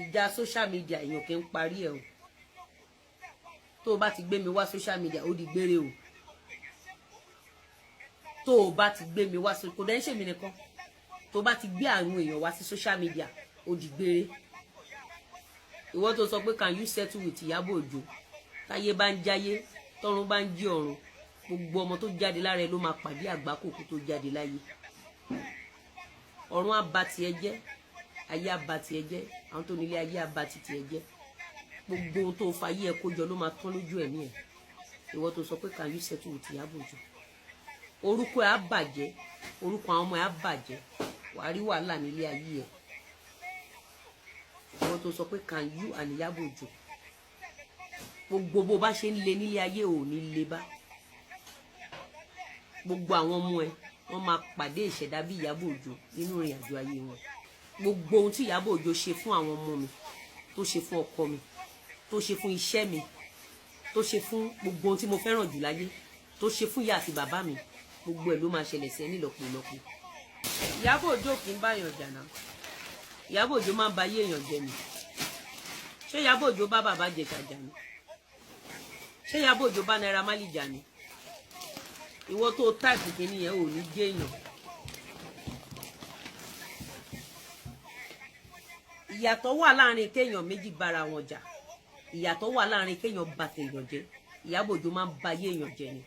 ìjà social media èèyàn kì í parí ẹ̀ o tó o bá ti gbé mi wá social media ó di gbére o tó o bá ti gbé mi wá kò dẹ́ ń ṣèmi nìkan tó o bá ti gbé àwọn èèyàn wá sí social media ó di gbére ìwọ tó sọ pé can you settle with Ìyábọ̀ Òjó táyé bá ń jáyé tọ́run bá ń jí ọ̀run gbogbo ọmọ tó jáde lára ẹ ló máa pàdé àgbákòkò tó jáde láyé ọ̀run á ba tiẹ̀ jẹ́ ayé á ba tiẹ̀ jẹ́ àwọn tó nílé ayé á ba tiẹ̀ jẹ́ gbogbo ohun tó fayé ẹ kójọ ló máa tán lójú ẹ̀mí ẹ̀ ìwọ tó sọ pé can you settle with Ìyábọ̀ Òjó orúkọ ẹ á bàjẹ́ orúkọ àwọn ọmọ ẹ á bàjẹ́ wàá rí wàhálà nílé ayé ẹ ìwọ tó sọ pé can you and Ìyábọ̀ Òjó gbogbo bó bá ṣe ń le nílé ayé ò ní le bá gbogbo àwọn ọmọ ẹ wọ́n máa pàdé ìṣẹ̀dá bí Ìyábọ̀ Òjó nínú ìrìn àjò ayé wọn gbogbo ohun tí Ìyábọ̀ Òjó ṣe fún àwọn ọmọ mi tó ṣe fún ọkọ mi tó ṣe fún iṣẹ́ mi tó ṣe fún gbogbo ohun tí mo fẹ́ràn jù láyé tó ṣe fún ìyá àti bàbá mi gbogbo ẹ̀ ló máa ṣẹlẹ̀ sí ẹ nílọ́pọ̀lọpọ̀ Ìyábọ̀ Òjó kì í báyàn jà náà Ìyábọ̀ Òjó máa ń ba ayé èèyàn jẹ ni ṣé Ìyábọ̀ Òjó bá bàbá Ìjẹ̀ṣà jà ni ṣé Ìyábọ̀ Òjó bá Naira Marley jà ni ìwọ tó táìpù kìíní yẹn ò ní gé èèyàn ìyàtọ̀ wà láàrin kéèyàn méjì bára wọn jà ìyàtọ̀ wà láàrin kéèyàn bà tèèyàn jẹ́ Ìyábọ̀ Òjó máa ń ba ayé èèyàn jẹ́ ni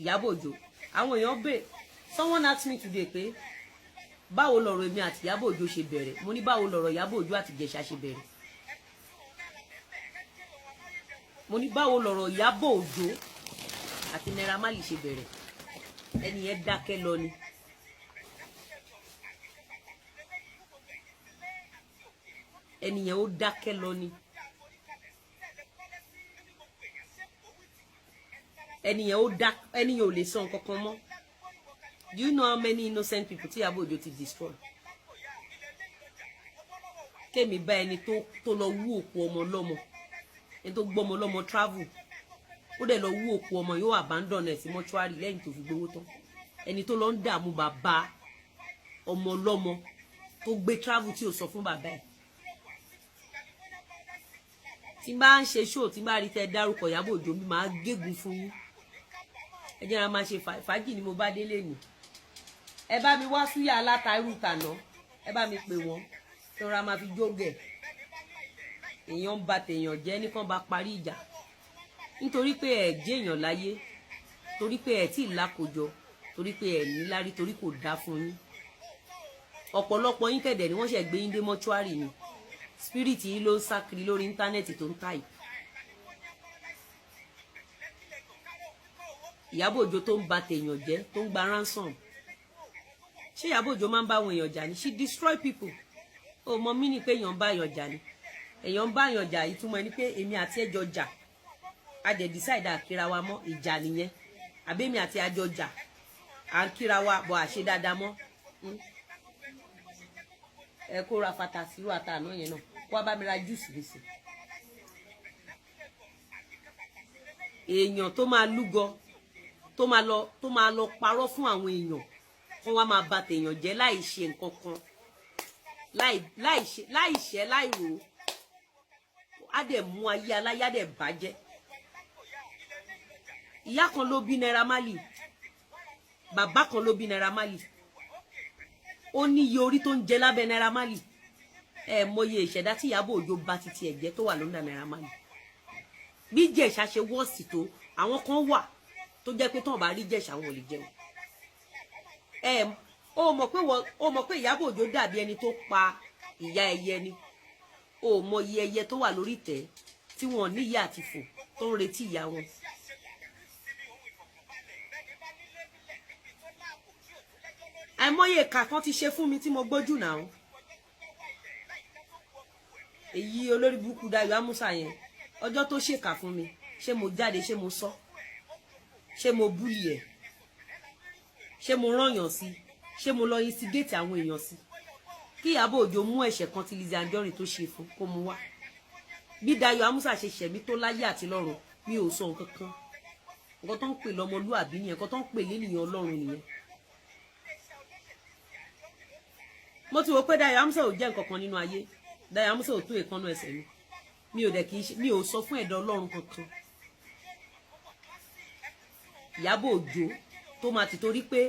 Ìyábọ̀ Òjó àwọn èèyàn bè someone asked me today pé báwo lọ̀rọ̀ èmi àti Ìyábọ̀ Òjó ṣe bẹ̀rẹ̀ mo ní báwo lọ̀rọ̀ Ìyábọ̀ Òjó àti Ìjẹ̀ṣà ṣe bẹ̀rẹ̀ mo ní báwo lọ̀rọ̀ Ìyábọ̀ Òjó àti Naira Marley ṣe bẹ̀rẹ̀ ẹni yẹn dákẹ́ lọ ni ẹni yẹn ó dákẹ́ lọ ni ẹni yẹn ò lè sọ nǹkan kan mọ́ do you know how many innocent people tí Ìyábọ̀ Òjó ti destroy kémi bá ẹni tó lọ wú òkú ọmọ lọ́mọ ẹni tó gbọ́mọ lọ́mọ travel ó dẹ̀ lọ wú òkú ọmọ yóò abandon ẹ̀ sí mọ́ṣúárì lẹ́yìn tó fi gbowó tán ẹni tó lọ ń dààmú bàbá ọmọ lọ́mọ tó gbé travel tí ò sọ fún bàbá ẹ̀ tí n bá ń ṣe show tí n bá rí tẹ́ dárúkọ Ìyábọ̀ Òjó mi máa gégùn fún yín ẹ jẹ́ ra máa ṣe fàájì ni mo bá délé nì ẹ bá mi wá súyà aláta irú tànà ẹ bá mi pè wọ́n tó ra máa fi jógẹ̀ èèyàn ń ba tèèyàn jẹ́ nìkan bá parí ìjà nítorí pé ẹ jẹ́ èèyàn láyé torí pé ẹ tí ì lákòjọ torí pé ẹ níláárí torí kò dá fún yín ọ̀pọ̀lọpọ̀ yín kẹ̀dẹ̀ ni wọ́n ṣẹ̀ gbé yín dé mọ́ṣúárì ni spirit yìí ló ń sá kiri lórí íńtánẹ́ẹ̀tì tó ń táyì Ìyábọ̀ Òjó tó ń ba tèèyàn jẹ́ tó ń gba ransom ṣé Ìyábọ̀ Òjó máa ń bá àwọn èèyàn jà ni she destroy people ó mọ mí ni pé èèyàn ń bá èèyàn jà ni èèyàn ń bá èèyàn jà ìtumọ̀ ẹni pé èmi àti ẹjọ́ jà a dẹ̀ decide àkíra wa mọ́ ìjà nìyẹn àbí èmi àti àjọ jà à ń kíra wa bọ̀ àṣe dáadáa mọ́ ẹ kó ra fata sírú àtàná yẹn náà kó wá bá mi ra júùsì lèsì èèyàn tó máa lúgọ tó máa lọ parọ́ fún àwọn èèyàn kó wá máa bà tèèyàn jẹ́ láì ṣe nǹkan kan láì ṣe láì rò á dẹ̀ mú ayé aláyá dẹ̀ bàjẹ́ ìyá kan ló bí Naira Marley bàbá kan ló bí Naira Marley ó ní iye orí tó ń jẹ lábẹ́ Naira Marley ẹ mọye ìṣẹ̀dá tí Ìyábọ̀ Òjó bá ti tiẹ̀ jẹ́ tó wà lọ́ndà Naira Marley bí Ìjẹ̀ṣà ṣe wọ́ọ̀sì tó àwọn kan wà tó jẹ́ pé tán bá rí Ìjẹ̀ṣà wọn ò lè jẹun ó mọ̀ pé Ìyábọ̀ Òjó dàbí ẹni tó pa ìyá ẹyẹ ni ó mọye ẹyẹ tó wà lórí ìtẹ́ tí wọn níyà àti fò tó ń retí ìyá wọn àìmọye ìkà kan ti ṣe fún mi tí mo gbójú náà èyí olórí burúkú Dayọ̀ Amusa yẹn ọjọ́ tó ṣèkà fún mi ṣé mo jáde ṣé mo sọ ṣé mo búlì ẹ̀ ṣé mo rányàn sí ṣé mo lọ instigate àwọn èèyàn sí kí Ìyábọ̀ Òjó mú ẹ̀ṣẹ̀ kan tí Lizzy Anjorin tó ṣe fún kó mu wá bí Dayọ̀ Amusa ṣe ṣẹ̀mí tó láyé àti lọ́run mi ò sọ nǹkan kan nǹkan tó ń pè lọ́mọlúàbí nìyẹn nǹkan tó ń pè lénìyàn Ọlọ́run nìyẹn mo ti wò pé Dayo Amusa ò jẹ́ nǹkan kan nínú ayé Dayo Amusa ò tó èékánná ẹsẹ̀ mi ò dẹ̀ kì í ṣe mi ò sọ fún ẹ̀dá Ọlọ́run kankan Ìyábọ̀ Òjó tó máa ti torí pé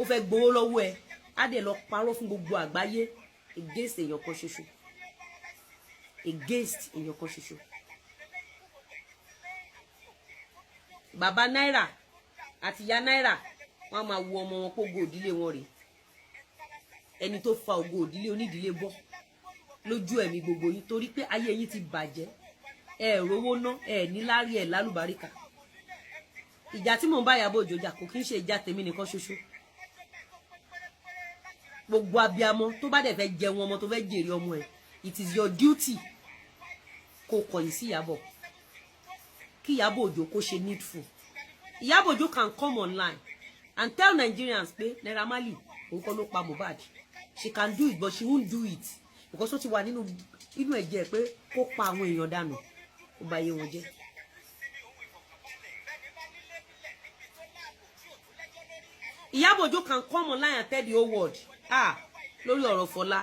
ó fẹ́ gbowó lọ́wọ́ ẹ á dẹ̀ lọ parọ́ fún gbogbo àgbáyé against èèyàn kan ṣoṣo bàbá náírà àti ìyá náírà wọ́n máa wo ọmọ wọn pógo òdílé wọn rèé ẹni tó fa ògo òdílé onídìílé bọ́ lójú ẹ̀mí gbogbo yín torí pé ayé yín ti bàjẹ́ ẹ rówó ná ẹ níláárí ẹ lálùbáríkà ìjà tí mò ń bá Ìyábọ̀ Òjó jà kò kí ń ṣe ìjà tèmi nìkan ṣoṣo gbogbo abiyamọ tó bá dẹ̀ fẹ́ jẹun ọmọ tó fẹ́ jèrè ọmọ ẹ̀ it is your duty kó kọ̀yìn sí Ìyábọ̀ kí Ìyábọ̀ Òjó kó ṣe needful Ìyábọ̀ Òjó can come online and tell Nigerians pé Naira Marley òun kọ́ ló pa Mohbad she can do it but she won't do it because ó ti wà nínú ẹ̀jẹ̀ pé kó pa àwọn èèyàn dànù ó bà yé wọn jẹ́. Ìyábọ̀ Òjó can come online and tell the whole world lórí ọ̀rọ̀ Fọlá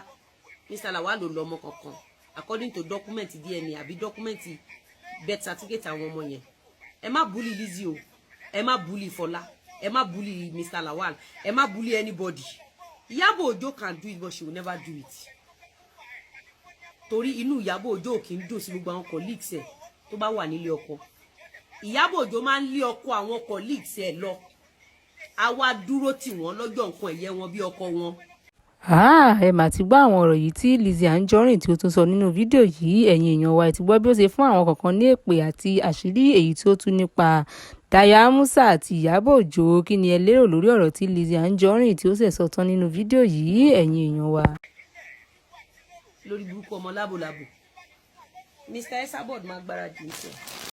Mr. Lawal ló lọ́mọ kankan according to document DNA àbí document birth certificate àwọn ọmọ yẹn ẹ má bully Lizzy o ẹ má bully Fọlá ẹ má bully Mr. Lawal ẹ má bully anybody Ìyábọ̀ Òjó can do it but she will never do it torí inú Ìyábọ̀ Òjó kì í dùn sí gbogbo àwọn colleagues ẹ̀ tó bá wà nílé ọkọ Ìyábọ̀ Òjó máa ń lé ọkọ àwọn colleagues ẹ̀ lọ àwa dúró tì wọ́n lọ́jọ́ nǹkan ẹ̀yẹ wọn bí ọkọ wọn. ẹ mà ti gbọ́ àwọn ọ̀rọ̀ yìí tí Lizzy Anjorin tí ó tún sọ nínú fídíò yìí ẹ̀yin èèyàn wa ẹ ti gbọ́ bí ó ṣe fún àwọn kọ̀ọ̀kan ní èpè àti àṣírí èyí tí ó tún nípa Dayo Amusa àti Ìyábọ̀ Òjó kí ni ẹ lérò lórí ọ̀rọ̀ tí Lizzy Anjorin tí ó sì sọ tán nínú fídíò yìí ẹ̀yin èèyàn wa. lórí burúkú ọmọ lábòlábò Mr. Esabod máa gbáradì níṣẹ́.